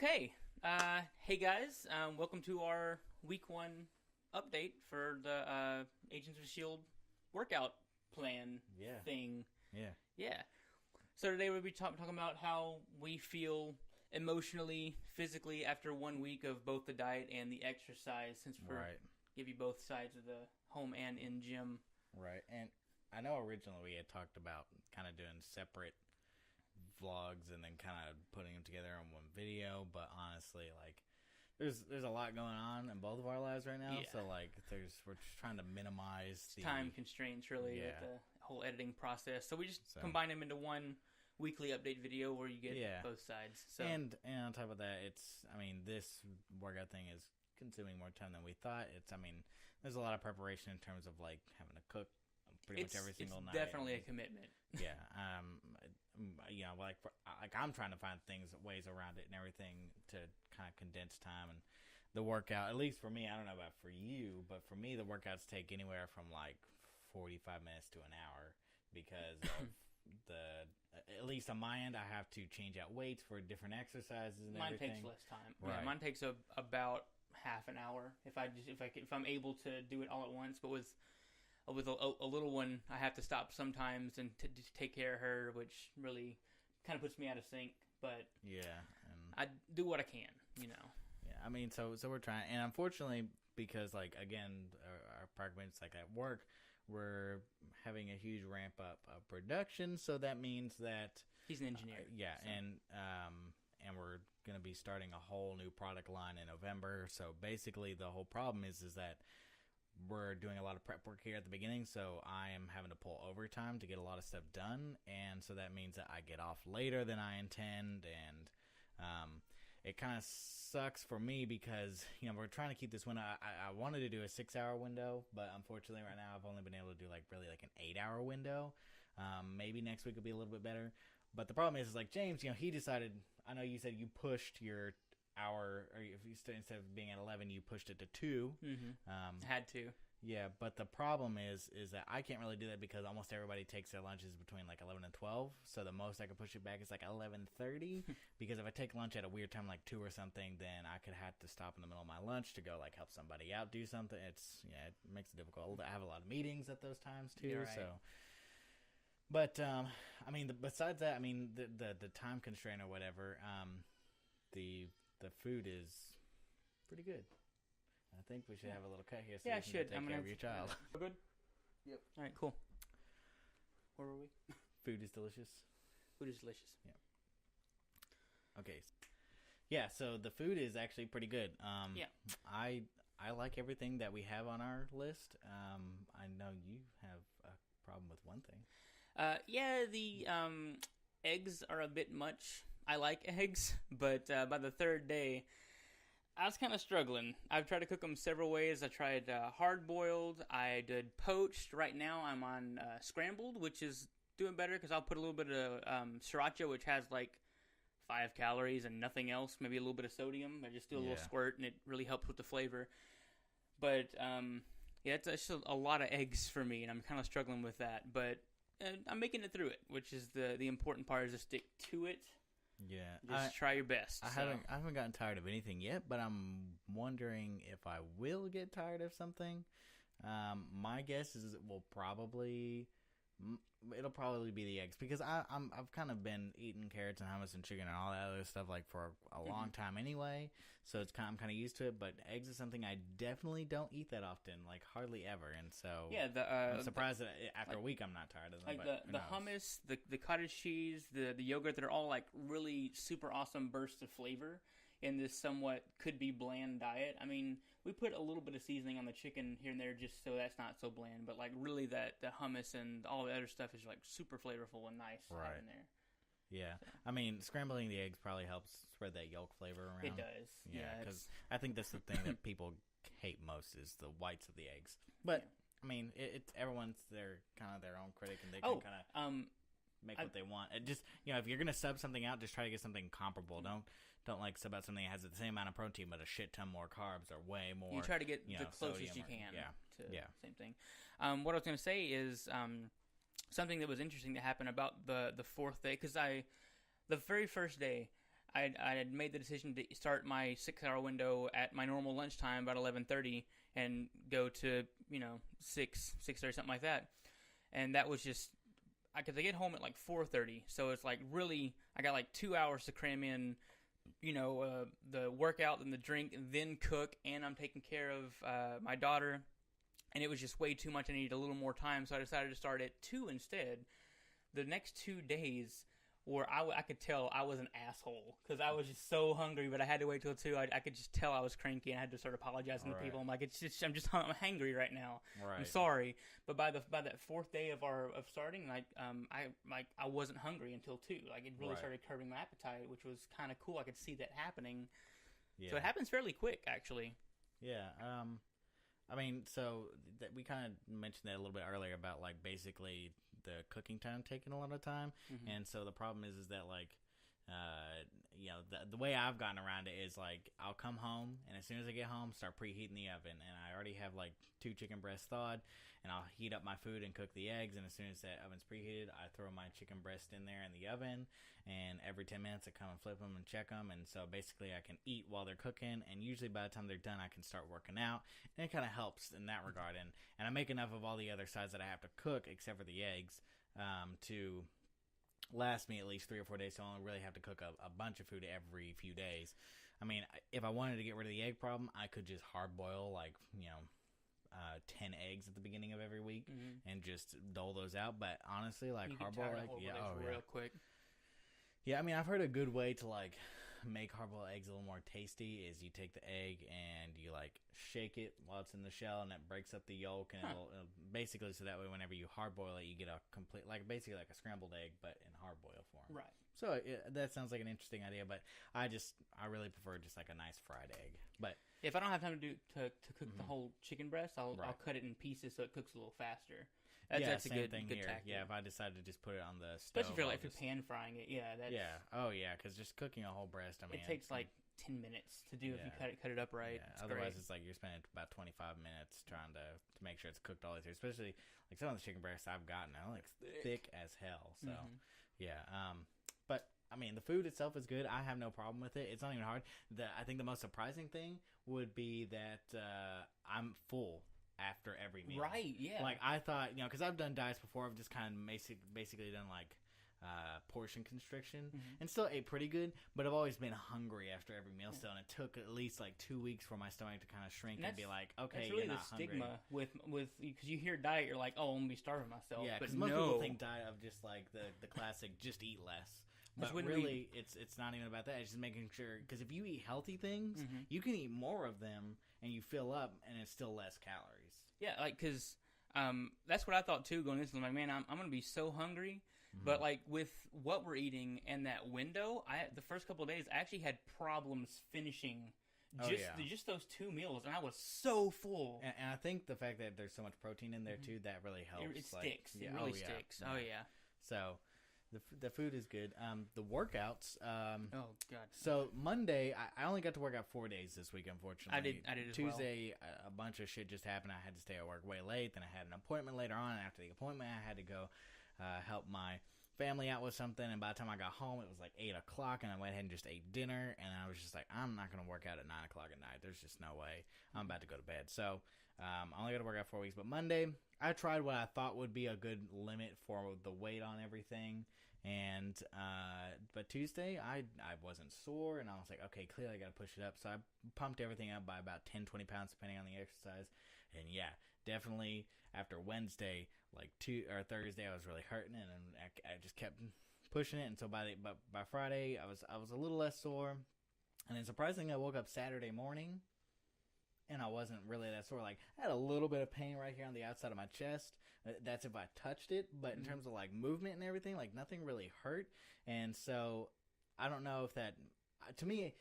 Okay. Hey guys, welcome to our week 1 update for the Agents of S.H.I.E.L.D. workout plan thing. Yeah. So today we'll be talking about how we feel emotionally, physically after 1 week of both the diet and the exercise, since we're give you both sides of the home and in gym. Right. And I know originally we had talked about kind of doing separate vlogs and then kind of putting them together on one video, but honestly, like there's a lot going on in both of our lives right now, so like we're just trying to minimize the time constraints really with the whole editing process, so we just combine them into one weekly update video where you get both sides. So and on top of that, this workout thing is consuming more time than we thought. There's a lot of preparation in terms of like having to cook pretty much every single night. It's definitely a commitment. Yeah. I'm trying to find ways around it and everything to kind of condense time. And the workout, at least for me, I don't know about for you, but for me, the workouts take anywhere from like 45 minutes to an hour because of at least on my end, I have to change out weights for different exercises and everything. Mine takes less time. Right. Yeah, mine takes about half an hour if I'm able to do it all at once. But with a little one, I have to stop sometimes and to take care of her, which really kind of puts me out of sync. But I do what I can, Yeah, so we're trying, and unfortunately, because like again, our arguments like at work, we're having a huge ramp up of production, so that means that he's an engineer. And we're going to be starting a whole new product line in November. So basically, the whole problem is that we're doing a lot of prep work here at the beginning, so I am having to pull overtime to get a lot of stuff done, and so that means that I get off later than I intend, and it kind of sucks for me because, we're trying to keep this window. I wanted to do a 6-hour window, but unfortunately right now I've only been able to do like really like an 8-hour window. Maybe next week will be a little bit better, but the problem is like James, he decided, I know you said you pushed your hour, or if you instead of being at 11, you pushed it to 2. Had to. Yeah, but the problem is that I can't really do that because almost everybody takes their lunches between like 11 and 12. So the most I could push it back is like 11:30. Because if I take lunch at a weird time like 2 or something, then I could have to stop in the middle of my lunch to go like help somebody out do something. It makes it difficult. I have a lot of meetings at those times too. Right. So, but besides that, the time constraint or whatever, the food is pretty good. I think we should have a little cut here so you can take care of your child. Good? Yep. All right, cool. Where were we? Food is delicious. Food is delicious. Yeah. Okay. Yeah, so the food is actually pretty good. I like everything that we have on our list. I know you have a problem with one thing. The eggs are a bit much. I like eggs, but by the third day, I was kind of struggling. I've tried to cook them several ways. I tried hard-boiled. I did poached. Right now, I'm on scrambled, which is doing better because I'll put a little bit of sriracha, which has like 5 calories and nothing else. Maybe a little bit of sodium. I just do a little squirt, and it really helps with the flavor. But it's just a lot of eggs for me, and I'm kind of struggling with that. But I'm making it through it, which is the important part, is to stick to it. Yeah, just try your best. I haven't gotten tired of anything yet, but I'm wondering if I will get tired of something. My guess is it'll probably be the eggs, because I've kind of been eating carrots and hummus and chicken and all that other stuff like for a long time anyway, so I'm kind of used to it. But eggs is something I definitely don't eat that often, like hardly ever, and so I'm surprised that after a week I'm not tired of them. Like the hummus, the cottage cheese, the yogurt, that are all like really super awesome bursts of flavor in this somewhat could be bland diet. We put a little bit of seasoning on the chicken here and there just so that's not so bland, but like really the hummus and all the other stuff is like super flavorful and nice in there. Yeah, so. Scrambling the eggs probably helps spread that yolk flavor around. It does. Yeah, because I think that's the thing that people hate most is the whites of the eggs. But it's everyone's their own critic, and they can kind of make what they want. It just if you're gonna sub something out, just try to get something comparable. Don't like sub out something that has the same amount of protein but a shit ton more carbs or way more. You try to get the closest you can to the same thing. What I was going to say is something that was interesting that happened about the 4th day, because the very first day I had made the decision to start my 6-hour window at my normal lunchtime, about 11:30, and go to 6:30, something like that. And that was just because I get home at like 4:30, so it's like really I got like 2 hours to cram in, the workout and the drink, and then cook, and I'm taking care of my daughter, and it was just way too much. I needed a little more time, so I decided to start at 2 instead. The next 2 days, where I could tell I was an asshole because I was just so hungry, but I had to wait till 2. I could just tell I was cranky, and I had to start apologizing to people. I'm like, I'm hangry right now. Right. I'm sorry. But by that 4th day of starting, I wasn't hungry until 2. Like, it really started curbing my appetite, which was kind of cool. I could see that happening. Yeah. So it happens fairly quick, actually. Yeah. I mean, so we kind of mentioned that a little bit earlier about, like, basically the cooking time taking a lot of time. Mm-hmm. And so the problem is that, like, the way I've gotten around it is, like, I'll come home, and as soon as I get home, start preheating the oven. And I already have, like, 2 chicken breasts thawed, and I'll heat up my food and cook the eggs. And as soon as that oven's preheated, I throw my chicken breast in there in the oven. And every 10 minutes, I come and flip them and check them. And so basically, I can eat while they're cooking. And usually by the time they're done, I can start working out. And it kind of helps in that regard. And I make enough of all the other sides that I have to cook, except for the eggs, to last me at least 3 or 4 days. So I only really have to cook a bunch of food every few days. I mean, if I wanted to get rid of the egg problem, I could just hard boil, like, 10 eggs at the beginning of every week and just dole those out. But honestly, like, hard boiled eggs, real quick. Yeah, I mean, I've heard a good way to, like, make hard-boiled eggs a little more tasty is you take the egg and you, like, shake it while it's in the shell, and it breaks up the yolk, and it'll basically, so that way whenever you hard-boil it, you get a complete, like, basically like a scrambled egg, but in hard-boil form. Right. So that sounds like an interesting idea, but I really prefer just, like, a nice fried egg. But if I don't have time to cook the whole chicken breast, I'll cut it in pieces so it cooks a little faster. That's a good thing here. Tactic. Yeah, if I decide to just put it on the stove. Especially if you're pan frying it. Yeah. Oh, yeah, because just cooking a whole breast, I mean. It takes like 10 minutes to do if you cut it up right. Yeah. Otherwise, it's like you're spending about 25 minutes trying to make sure it's cooked all the way through. Especially, like, some of the chicken breasts I've gotten are, like, thick as hell. So, yeah. But, I mean, the food itself is good. I have no problem with it. It's not even hard. I think the most surprising thing would be that I'm full after every meal. Right, yeah. Like, I thought, because I've done diets before. I've just kind of basically done, like, portion constriction and still ate pretty good, but I've always been hungry after every meal still, and it took at least, like, 2 weeks for my stomach to kind of shrink and be like, okay, that's really you're not the stigma hungry. with because you hear diet, you're like, oh, I'm going to be starving myself. Yeah, because most people think diet of just, like, the classic, just eat less. But really, it's not even about that. It's just making sure, because if you eat healthy things, you can eat more of them, and you fill up, and it's still less calories. Yeah, like, because that's what I thought, too, going into this. I'm like, man, I'm going to be so hungry. But, like, with what we're eating and that window, the first couple of days, I actually had problems finishing just those 2 meals, and I was so full. And I think the fact that there's so much protein in there, too, that really helps. It sticks. It really sticks. Yeah. Oh, yeah. So the food is good. The workouts. Oh God. So Monday, I only got to work out 4 days this week. Unfortunately, I did as Tuesday, a bunch of shit just happened. I had to stay at work way late. Then I had an appointment later on. And after the appointment, I had to go help my family out with something. And by the time I got home, it was like 8 o'clock, and I went ahead and just ate dinner. And I was just like, I'm not gonna work out at 9 o'clock at night. There's just no way. I'm about to go to bed. So I only got to work out 4 weeks. But Monday, I tried what I thought would be a good limit for the weight on everything. And but Tuesday I wasn't sore, and I was like, okay, clearly I gotta push it up. So I pumped everything up by about 10-20 pounds depending on the exercise. And yeah, definitely after Wednesday, like Thursday, I was really hurting, and I just kept pushing it. And so by Friday I was a little less sore. And then surprisingly, I woke up Saturday morning and I wasn't really that sore. Like, I had a little bit of pain right here on the outside of my chest. That's if I touched it. But in terms of, like, movement and everything, like, nothing really hurt. And so I don't know if that, to me,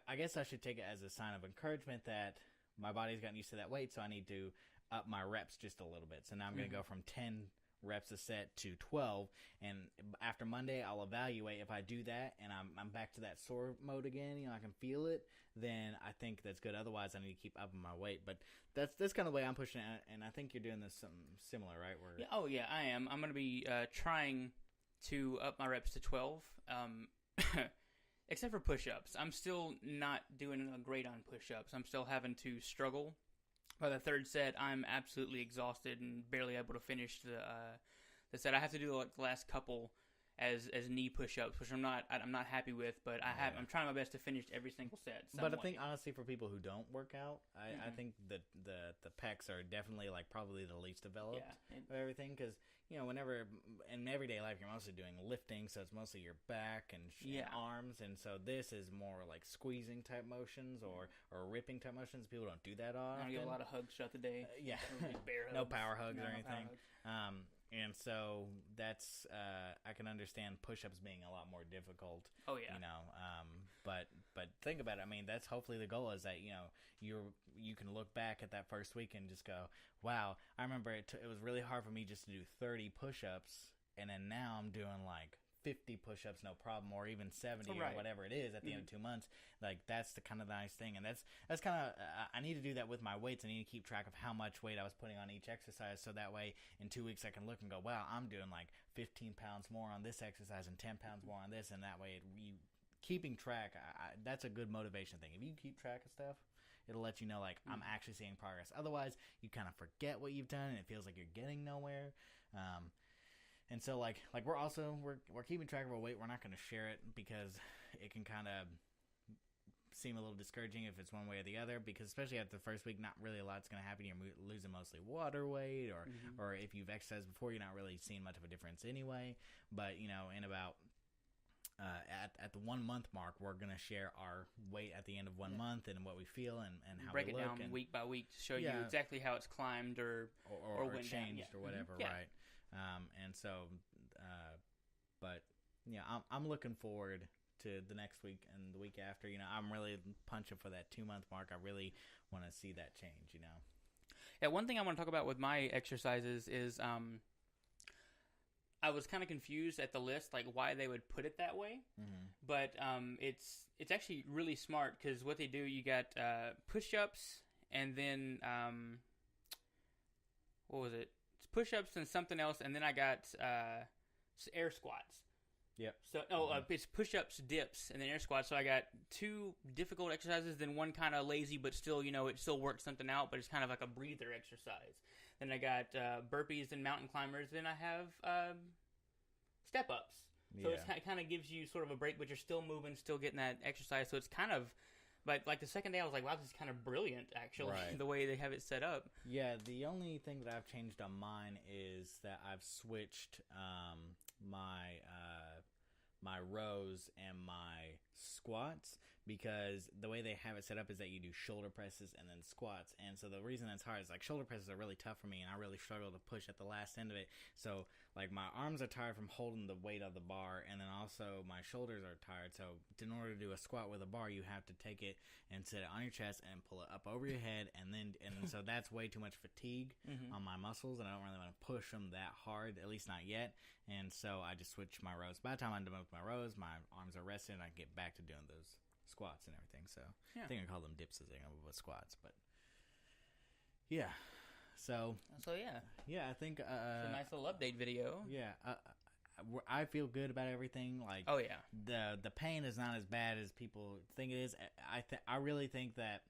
I guess I should take it as a sign of encouragement that my body's gotten used to that weight, so I need to up my reps just a little bit. So now I'm going to go from 10 reps a set to 12, and after Monday I'll evaluate. If I do that and I'm back to that sore mode again, I can feel it, then I think that's good. Otherwise I need to keep upping my weight. But that's kind of the way I'm pushing it, and I think you're doing this something similar, right? Yeah, I am. I'm going to be trying to up my reps to 12. Except for push-ups. I'm still not doing great on push-ups. I'm still having to struggle. By the third set, I'm absolutely exhausted and barely able to finish the set. I have to do like the last couple as knee push-ups, which I'm not happy with, but I'm trying my best to finish every single set. But I think honestly, for people who don't work out, I think that the pecs are definitely like probably the least developed of everything, because whenever in everyday life you're mostly doing lifting, so it's mostly your back and arms, and so this is more like squeezing type motions or ripping type motions. People don't do that often. I get a lot of hugs throughout the day. Bear hugs. No power hugs or anything. And so that's I can understand push-ups being a lot more difficult. Oh yeah. But think about it. I mean, that's hopefully the goal, is that you can look back at that first week and just go, wow, I remember it was really hard for me just to do 30 push-ups, and then now I'm doing like 50 push-ups no problem, or even 70 or whatever it is at the end of 2 months. Like, that's the kind of nice thing, and that's kind of I need to do that with my weights. I need to keep track of how much weight I was putting on each exercise, so that way in 2 weeks I can look and go, wow, I'm doing like 15 pounds more on this exercise and 10 pounds more on this, and that way keeping track, that's a good motivation thing. If you keep track of stuff, it'll let you know, like, I'm actually seeing progress. Otherwise, you kind of forget what you've done, and it feels like you're getting nowhere. And so, like we're keeping track of our weight. We're not going to share it because it can kind of seem a little discouraging if it's one way or the other, because especially after the first week, not really a lot's going to happen. You're losing mostly water weight, or if you've exercised before, you're not really seeing much of a difference anyway. But, in about at the 1 month mark, we're going to share our weight at the end of 1 month and what we feel and how break we look. Break it down week by week to show you exactly how it's climbed or went changed down. Or whatever, right? And so, but yeah, I'm looking forward to the next week and the week after. I'm really punching for that 2 month mark. I really want to see that change. Yeah, one thing I want to talk about with my exercises is I was kind of confused at the list, like why they would put it that way. But it's actually really smart, because what they do, you got push-ups, and then what was it? It's push-ups and something else, and then I got air squats. Yep. So it's push-ups, dips, and then air squats. So I got 2 difficult exercises, then one kind of lazy, but still, it still works something out, but it's kind of like a breather exercise. Then I got burpees and mountain climbers. Then I have step-ups. So it kind of gives you sort of a break, but you're still moving, still getting that exercise. So it's kind of, but like the second day, I was like, wow, this is kind of brilliant, actually, the way they have it set up. Yeah, the only thing that I've changed on mine is that I've switched my rows and my squats, because the way they have it set up is that you do shoulder presses and then squats. And so the reason that's hard is, like, shoulder presses are really tough for me, and I really struggle to push at the last end of it. So, like, my arms are tired from holding the weight of the bar, and then also my shoulders are tired. So in order to do a squat with a bar, you have to take it and sit it on your chest and pull it up over your head, and so that's way too much fatigue on my muscles, and I don't really want to push them that hard, at least not yet. And so I just switched my rows. By the time I'm done with my rows, my arms are rested, and I get back to doing those squats and everything. So I think I call them dips as they know with squats, but yeah. So I think it's a nice little update video. Yeah, I feel good about everything. Like, oh yeah, the pain is not as bad as people think it is. I really think that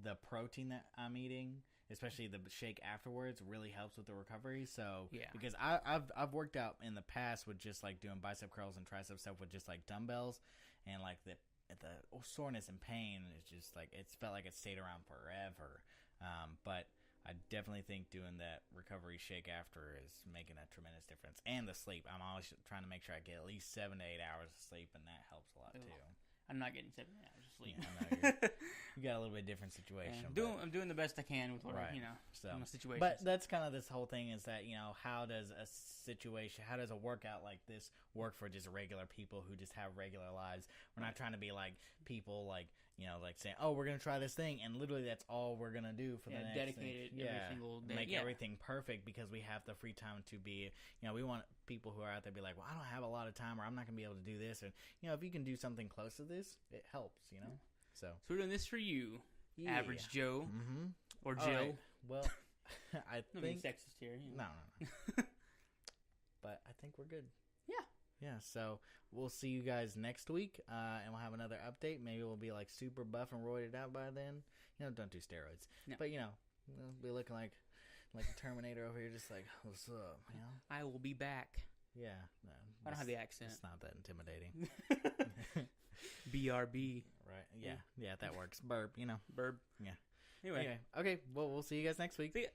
the protein that I'm eating, especially the shake afterwards, really helps with the recovery. So because I've worked out in the past with just like doing bicep curls and tricep stuff with just like dumbbells, and like the soreness and pain is just like, it's felt like it stayed around forever. But I definitely think doing that recovery shake after is making a tremendous difference. And the sleep. I'm always trying to make sure I get at least 7 to 8 hours of sleep, and that helps a lot too. I'm not getting 7 hours of sleep. Yeah, I know you got a little bit different situation. I'm doing the best I can with what my situation. But that's kind of this whole thing, is that, how does a workout like this work for just regular people who just have regular lives? We're not trying to be like people like saying, oh, we're going to try this thing, and literally that's all we're going to do for the next dedicated thing. Every single day. Make everything perfect, because we have the free time to be, we want people who are out there to be like, well, I don't have a lot of time, or I'm not going to be able to do this. And, if you can do something close to this, it helps, So we're doing this for you, average Joe, or Jill. Right. Well, I think... sexist here. No. But I think we're good. Yeah, so we'll see you guys next week, and we'll have another update. Maybe we'll be like super buff and roided out by then. Don't do steroids. No. But we'll be looking like a Terminator over here, just like, what's up? I will be back. Yeah. No, I don't have the accent. It's not that intimidating. BRB. Right. Yeah. Yeah, that works. Burb. Burb. Yeah. Anyway. Okay. Well, we'll see you guys next week. See ya.